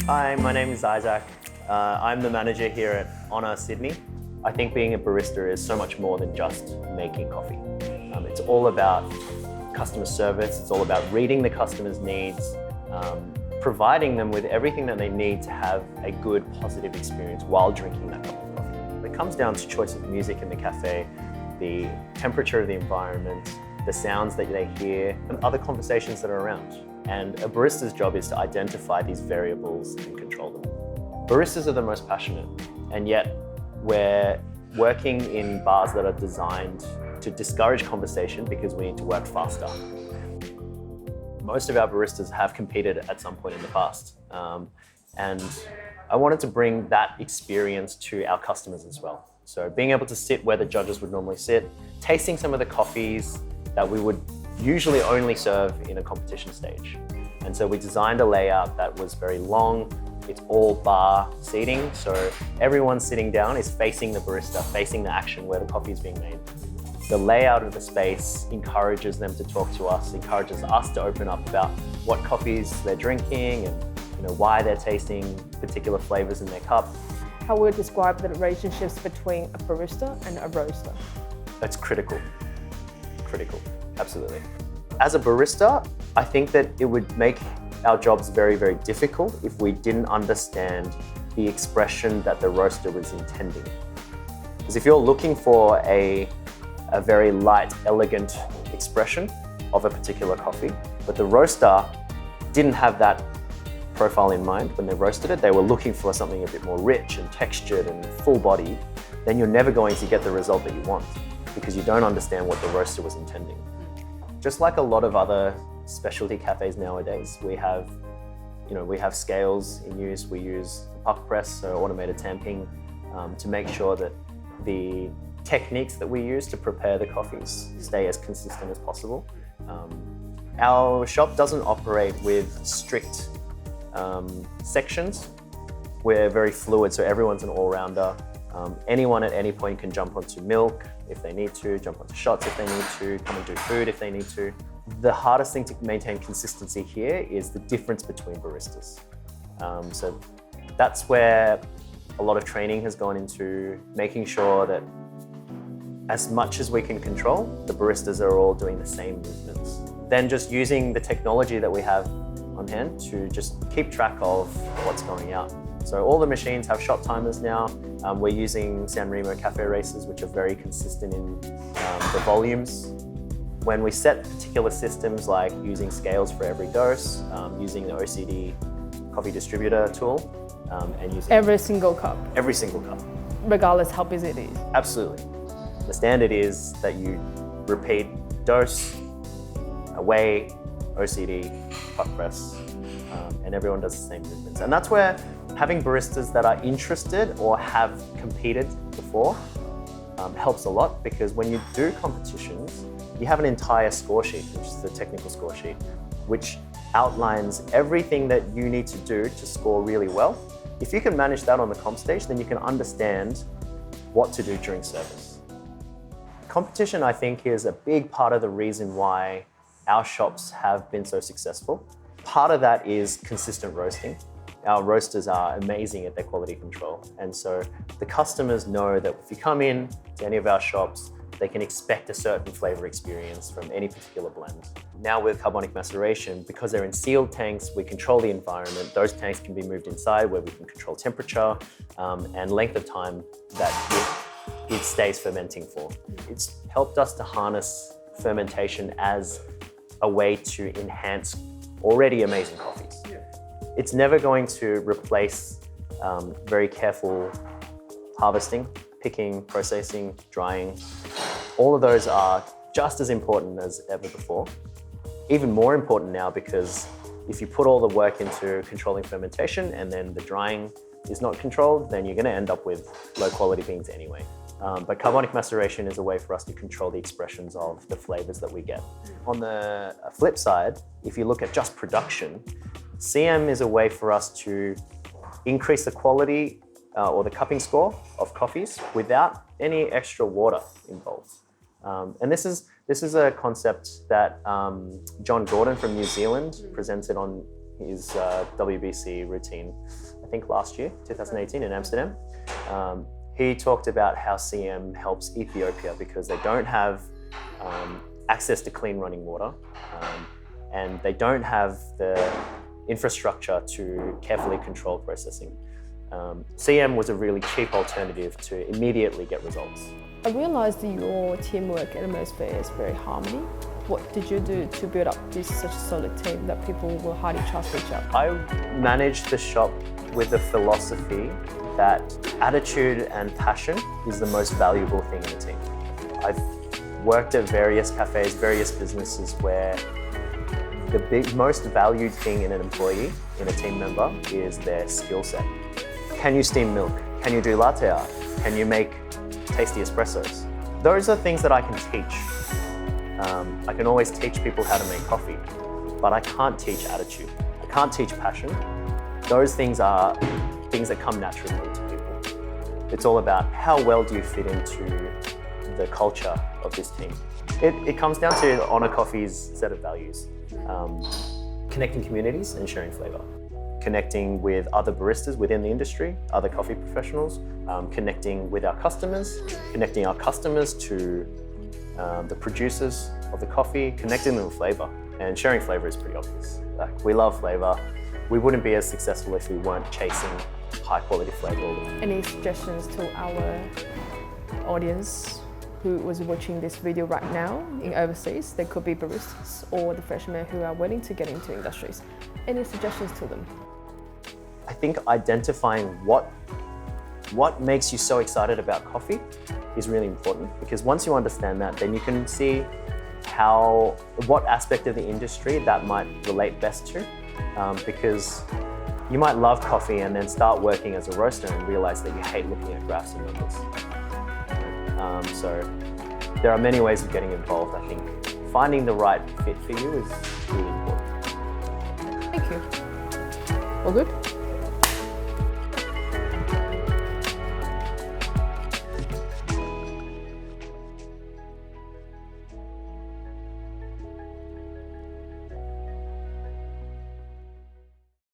Hi, my name is Isaac. I'm the manager here at ONA Sydney. I think being a barista is so much more than just making coffee. It's all about customer service. It's all about reading the customer's needs, providing them with everything that they need to have a good, positive experience while drinking that cup of coffee. It comes down to choice of music in the cafe, the temperature of the environment, the sounds that they hear, and other conversations that are around. And a barista's job is to identify these variables and control them. Baristas are the most passionate, and yet we're working in bars that are designed to discourage conversation because we need to work faster. Most of our baristas have competed at some point in the past. And I wanted to bring that experience to our customers as well. So being able to sit where the judges would normally sit, tasting some of the coffees that we would usually only serve in a competition stage. And so we designed a layout that was very long. It's all bar seating, so everyone sitting down is facing the barista, facing the action where the coffee is being made. The layout of the space encourages them to talk to us, encourages us to open up about what coffees they're drinking and why they're tasting particular flavors in their cup. How would you describe the relationships between a barista and a roaster? That's critical. Critical, absolutely. As a barista, I think that it would make our jobs very, very difficult if we didn't understand the expression that the roaster was intending. Because if you're looking for a very light, elegant expression of a particular coffee, but the roaster didn't have that profile in mind when they roasted it, they were looking for something a bit more rich and textured and full-bodied, then you're never going to get the result that you want because you don't understand what the roaster was intending. Just like a lot of other specialty cafes nowadays, we have scales in use. We use puck press, so automated tamping, to make sure that the techniques that we use to prepare the coffees stay as consistent as possible. Our shop doesn't operate with strict sections. We're very fluid, so everyone's an all-rounder. Anyone at any point can jump onto milk if they need to, jump onto shots if they need to, come and do food if they need to. The hardest thing to maintain consistency here is the difference between baristas. So that's where a lot of training has gone into making sure that as much as we can control, the baristas are all doing the same movements. Then just using the technology that we have on hand to just keep track of what's going out. So all the machines have shot timers now. We're using San Remo cafe racers, which are very consistent in the volumes. When we set particular systems like using scales for every dose, using the OCD coffee distributor tool, and using Every single cup? Every single cup. Regardless how busy it is? Absolutely. The standard is that you repeat dose, away, OCD, puck press, and everyone does the same movements. And that's where having baristas that are interested or have competed before helps a lot, because when you do competitions, you have an entire score sheet, which is the technical score sheet, which outlines everything that you need to do to score really well. If you can manage that on the comp stage, then you can understand what to do during service. Competition, I think, is a big part of the reason why our shops have been so successful. Part of that is consistent roasting. Our roasters are amazing at their quality control. And so the customers know that if you come in to any of our shops, they can expect a certain flavor experience from any particular blend. Now with carbonic maceration, because they're in sealed tanks, we control the environment. Those tanks can be moved inside where we can control temperature and length of time that it stays fermenting for. It's helped us to harness fermentation as a way to enhance already amazing coffees. It's never going to replace very careful harvesting, picking, processing, drying. All of those are just as important as ever before. Even more important now, because if you put all the work into controlling fermentation and then the drying is not controlled, then you're going to end up with low quality beans anyway. But carbonic maceration is a way for us to control the expressions of the flavors that we get. On the flip side, if you look at just production, CM is a way for us to increase the quality or the cupping score of coffees without any extra water involved. And this is a concept that John Gordon from New Zealand presented on his WBC routine, I think last year, 2018 in Amsterdam. He talked about how CM helps Ethiopia because they don't have access to clean running water and they don't have the infrastructure to carefully control processing. CM was a really cheap alternative to immediately get results. I realised that your teamwork and atmosphere is very harmony. What did you do to build up this such a solid team that people will highly trust each other? I managed the shop with the philosophy that attitude and passion is the most valuable thing in a team. I've worked at various cafes, various businesses where the most valued thing in an employee, in a team member, is their skill set. Can you steam milk? Can you do latte art? Can you make tasty espressos? Those are things that I can teach. I can always teach people how to make coffee, but I can't teach attitude. I can't teach passion. Those things are things that come naturally to people. It's all about how well do you fit into the culture of this team. It comes down to ONA Coffee's set of values. Connecting communities and sharing flavor. Connecting with other baristas within the industry, other coffee professionals, connecting with our customers, connecting our customers to the producers of the coffee, connecting them with flavor. And sharing flavor is pretty obvious. Like, we love flavor. We wouldn't be as successful if we weren't chasing high quality flavor all the time. Any suggestions to our audience who was watching this video right now in overseas? They could be baristas or the freshmen who are willing to get into industries. Any suggestions to them? I think identifying what makes you so excited about coffee is really important, because once you understand that, then you can see what aspect of the industry that might relate best to, because you might love coffee and then start working as a roaster and realize that you hate looking at graphs and numbers. So there are many ways of getting involved. I think finding the right fit for you is really important. Thank you. All good?